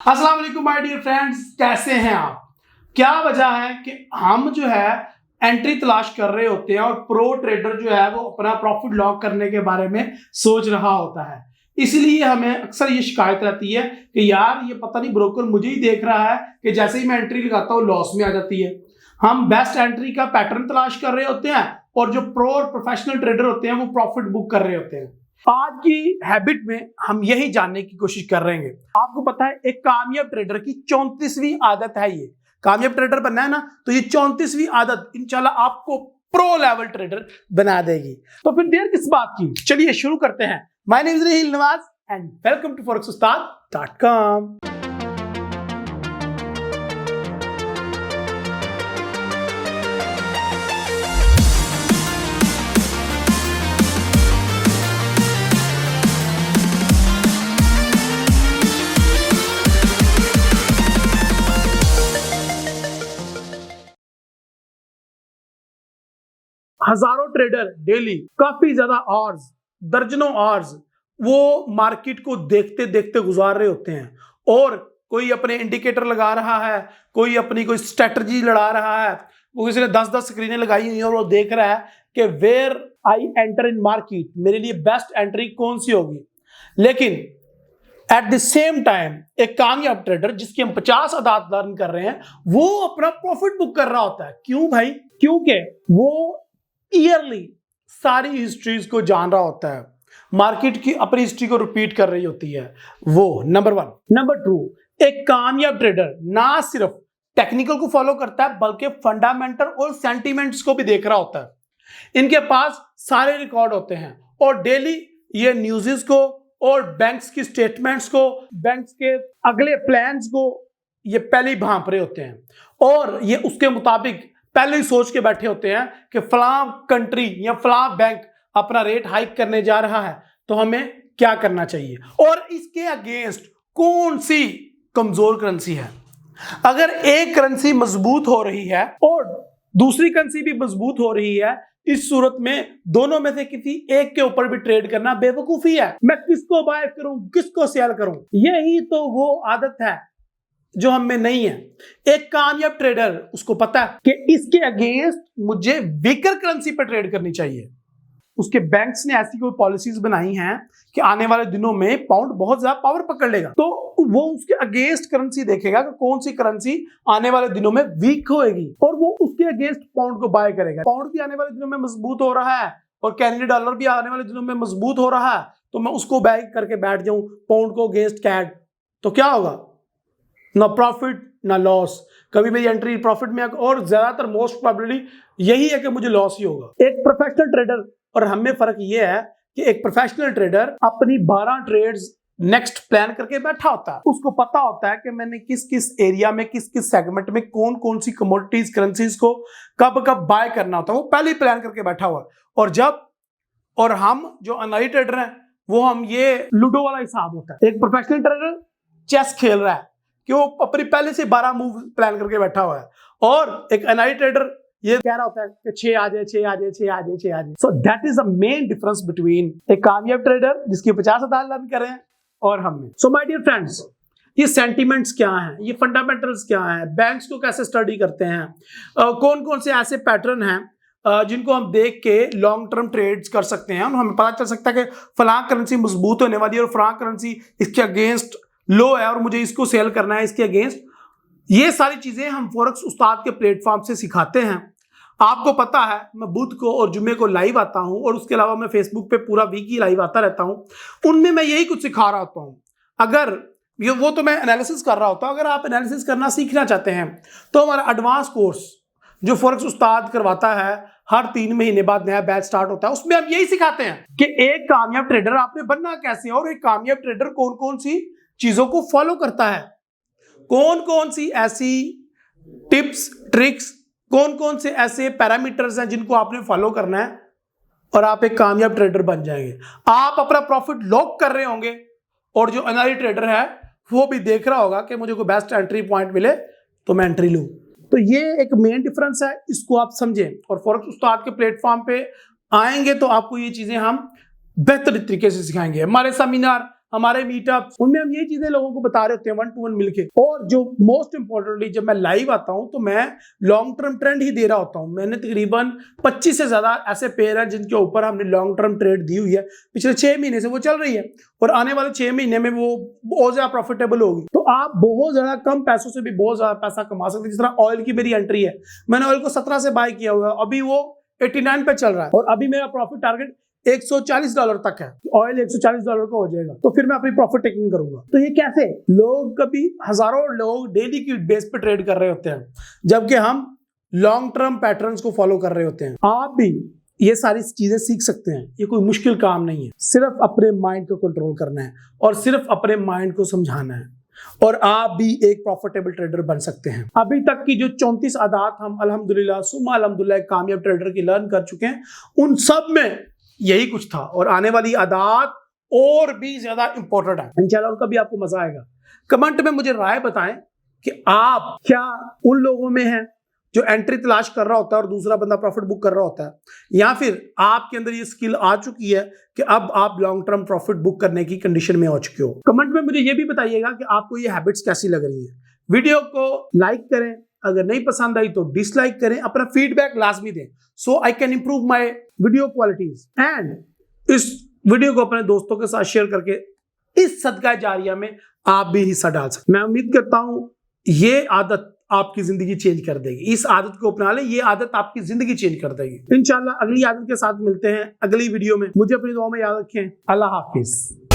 अस्सलाम वालेकुम my dear friends, कैसे हैं आप। क्या वजह है कि हम जो है एंट्री तलाश कर रहे होते हैं और प्रो ट्रेडर जो है वो अपना प्रॉफिट लॉक करने के बारे में सोच रहा होता है। इसलिए हमें अक्सर ये शिकायत रहती है कि यार ये पता नहीं ब्रोकर मुझे ही देख रहा है कि जैसे ही मैं एंट्री लगाता हूँ लॉस में आ जाती है। हम बेस्ट एंट्री का पैटर्न तलाश कर रहे होते हैं और जो प्रो और प्रोफेशनल ट्रेडर होते हैं वो प्रॉफिट बुक कर रहे होते हैं। आज की हैबिट में हम यही जानने की कोशिश कर रहे हैं। आपको पता है एक कामयाब ट्रेडर की 34वीं आदत है। ये कामयाब ट्रेडर बनना है ना, तो ये 34वीं आदत इंशाल्लाह आपको प्रो लेवल ट्रेडर बना देगी। तो फिर देर किस बात की, चलिए शुरू करते हैं। My name is Raheel Nawaz and welcome to forex-ustad.com। हजारों ट्रेडर डेली काफी ज्यादा आवर्स, दर्जनों आवर्स वो मार्केट को देखते देखते गुजार रहे होते हैं। और कोई अपने इंडिकेटर लगा रहा है, कोई अपनी कोई स्ट्रेटजी लड़ा रहा है, वो किसी ने 10-10 स्क्रीनें लगाई हुई हैं और वो देख रहा है कि where I enter in market, मेरे लिए बेस्ट एंट्री कौन सी होगी। लेकिन एट द सेम टाइम एक कामयाब ट्रेडर जिसकी हम 50 आदत लर्न कर रहे हैं वो अपना प्रॉफिट बुक कर रहा होता है। क्यों भाई? क्योंकि वो ईयरली सारी हिस्ट्रीज को जान रहा होता है, मार्केट की अपनी हिस्ट्री को रिपीट कर रही होती है वो। नंबर 1। नंबर 2, एक कामयाब ट्रेडर ना सिर्फ टेक्निकल को फॉलो करता है बल्कि फंडामेंटल और सेंटीमेंट्स को भी देख रहा होता है। इनके पास सारे रिकॉर्ड होते हैं और डेली ये न्यूज़ को और बैंक्स की स्टेटमेंट्स को, बैंक्स के अगले प्लान्स को ये पहले ही भांप रहे होते हैं और ये उसके मुताबिक पहले ही सोच के बैठे होते हैं कि फलां कंट्री या फलां बैंक अपना रेट हाइक करने जा रहा है तो हमें क्या करना चाहिए और इसके अगेंस्ट कौन सी कमजोर करेंसी है। अगर एक करेंसी मजबूत हो रही है और दूसरी करेंसी भी मजबूत हो रही है, इस सूरत में दोनों में से किसी एक के ऊपर भी ट्रेड करना बेवकूफी है। मैं किसको बाय करूं, किसको सेल करूं, यही तो वो आदत है जो हम में नहीं है। एक कामयाब ट्रेडर उसको पता है कि इसके अगेंस्ट मुझे वीकर करेंसी पर ट्रेड करनी चाहिए। उसके बैंक्स ने ऐसी कोई पॉलिसीज बनाई हैं कि आने वाले दिनों में पाउंड बहुत ज्यादा पावर पकड़ लेगा, तो वो उसके अगेंस्ट करेंसी देखेगा कि कौन सी करेंसी आने वाले दिनों में वीक होएगी और वो उसके अगेंस्ट पाउंड को बाय करेगा। पाउंड भी आने वाले दिनों में मजबूत हो रहा है और कैनेडियन डॉलर भी आने वाले दिनों में मजबूत हो रहा है, तो मैं उसको बाय करके बैठ जाऊं पाउंड को अगेंस्ट कैड, तो क्या होगा? ना प्रॉफिट ना लॉस। कभी मेरी एंट्री प्रॉफिट में और ज्यादातर मोस्ट प्रोबेबली यही है कि मुझे लॉस ही होगा। एक प्रोफेशनल ट्रेडर और हम में फर्क यह है कि एक प्रोफेशनल ट्रेडर अपनी 12 ट्रेड्स नेक्स्ट प्लान करके बैठा होता है। उसको पता होता है कि मैंने किस किस एरिया में, किस किस सेगमेंट में कौन कौन सी कमोडिटीज करेंसीज को कब कब बाय करना होता है, वो पहले ही प्लान करके बैठा हुआ है। और हम जो अनलाइज ट्रेडर हैं वो हम ये लूडो वाला हिसाब होता है। एक प्रोफेशनल ट्रेडर चेस खेल रहा है कि वो अपनी पहले से 12 मूव प्लान करके बैठा हुआ है और एक एनआई ट्रेडर ये कह रहा होता है कि 6 आ जाए, 6 आ जाए, 6 आ जाए, 6 आ जाए। So that is the main difference between एक कामयाब ट्रेडर जिसकी 50 आदत लर्न कर रहे हैं और हम में। सो माय डियर फ्रेंड्स, ये सेंटीमेंट्स क्या हैं, ये फंडामेंटल्स क्या हैं, बैंक्स को कैसे स्टडी करते हैं, कौन कौन से ऐसे पैटर्न हैं जिनको हम देख के लॉन्ग टर्म ट्रेड्स कर सकते हैं। हमें पता चल सकता है कि फलां करेंसी मजबूत होने वाली है और फलां करेंसी इसके अगेंस्ट लो है और मुझे इसको सेल करना है इसके अगेंस्ट। ये सारी चीजें हम फॉरेक्स उस्ताद के प्लेटफॉर्म से सिखाते हैं। आपको पता है मैं बुध को और जुम्मे को लाइव आता हूं और उसके अलावा मैं फेसबुक पे पूरा वीक ही लाइव आता रहता हूं। उनमें मैं यही कुछ सिखा रहा होता हूं। अगर ये वो तो मैं एनालिसिस कर रहा होता हूं। अगर आप एनालिसिस करना सीखना चाहते हैं तो हमारा एडवांस कोर्स जो फॉरेक्स उस्ताद करवाता है, हर 3 महीने बाद नया बैच स्टार्ट होता है, उसमें हम यही सिखाते हैं कि एक कामयाब ट्रेडर आपने बनना कैसे और एक कामयाब ट्रेडर कौन कौन सी चीजों को फॉलो करता है, कौन कौन सी ऐसी टिप्स ट्रिक्स, कौन कौन से ऐसे पैरामीटर्स हैं जिनको आपने फॉलो करना है और आप एक कामयाब ट्रेडर बन जाएंगे। आप अपना प्रॉफिट लॉक कर रहे होंगे और जो अनलाइज ट्रेडर है वो भी देख रहा होगा कि मुझे कोई बेस्ट एंट्री पॉइंट मिले तो मैं एंट्री लूं। तो ये एक मेन डिफरेंस है, इसको आप समझें और फॉरेक्स उस्ताद के प्लेटफॉर्म पे आएंगे तो आपको ये चीजें हम बेहतर तरीके से सिखाएंगे। हमारे सेमिनार हमारे मीटअप, उनमें हम ये चीजें लोगों को बता रहे होते हैं 1-to-1 मिलके। और जो मोस्ट इंपॉर्टेंटली जब मैं लाइव आता हूं तो मैं लॉन्ग टर्म ट्रेंड ही दे रहा होता हूं। मैंने तकरीबन 25 से ज्यादा ऐसे पेयर हैं जिनके ऊपर हमने लॉन्ग टर्म ट्रेड दी हुई है, पिछले 6 महीने से वो चल रही है और आने वाले 6 महीने में वो बहुत ज्यादा प्रॉफिटेबल होगी। तो आप बहुत ज्यादा कम पैसों से भी बहुत ज्यादा पैसा कमा सकते हैं। जिस तरह ऑयल की मेरी एंट्री है, मैंने ऑयल को 17 से बाय किया हुआ है, अभी वो 89 पे चल रहा है और अभी मेरा प्रॉफिट टारगेट $140 तक है। ऑयल $140 का हो जाएगा तो फिर मैं अपनी प्रॉफिट टेकिंग करूंगा। तो ये कैसे? लोग कभी हजारों लोग डेली की बेस पे ट्रेड कर रहे होते हैं, जबकि हम लॉन्ग टर्म पैटर्न्स को फॉलो कर रहे होते हैं। आप भी ये सारी चीजें सीख सकते हैं, ये कोई मुश्किल काम नहीं है। सिर्फ अपने माइंड को कंट्रोल करना है और सिर्फ अपने माइंड को समझाना है और आप भी एक प्रॉफिटेबल ट्रेडर बन सकते हैं। अभी तक की जो 34 आदात हम अल्हम्दुलिल्लाह सुम्मा अल्हम्दुलिल्लाह कामयाब ट्रेडर की लर्न कर चुके हैं, उन सब में यही कुछ था और आने वाली आदात और भी ज्यादा इंपॉर्टेंट है। इंशाल्लाह उनका भी आपको मजा आएगा। कमेंट में मुझे राय बताएं कि आप क्या उन लोगों में हैं जो एंट्री तलाश कर रहा होता है और दूसरा बंदा प्रॉफिट बुक कर रहा होता है, या फिर आपके अंदर ये स्किल आ चुकी है कि अब आप लॉन्ग टर्म प्रॉफिट बुक करने की कंडीशन में हो चुके हो। कमेंट में मुझे ये भी बताइएगा कि आपको ये हैबिट्स कैसी लग रही है। वीडियो को लाइक करें, अगर नहीं पसंद आई तो डिसलाइक करें, अपना फीडबैक लाजमी दें so I can improve my video qualities. And इस वीडियो को अपने दोस्तों के साथ शेयर करके इस सदका जारिया में आप भी हिस्सा डाल सकते। मैं उम्मीद करता हूं ये आदत आपकी जिंदगी चेंज कर देगी। इस आदत को अपना ले, ये आदत आपकी जिंदगी चेंज कर देगी। इंशाल्लाह अगली आदत के साथ मिलते हैं अगली वीडियो में। मुझे अपनी दुआ में याद रखें। अल्लाह हाफिज।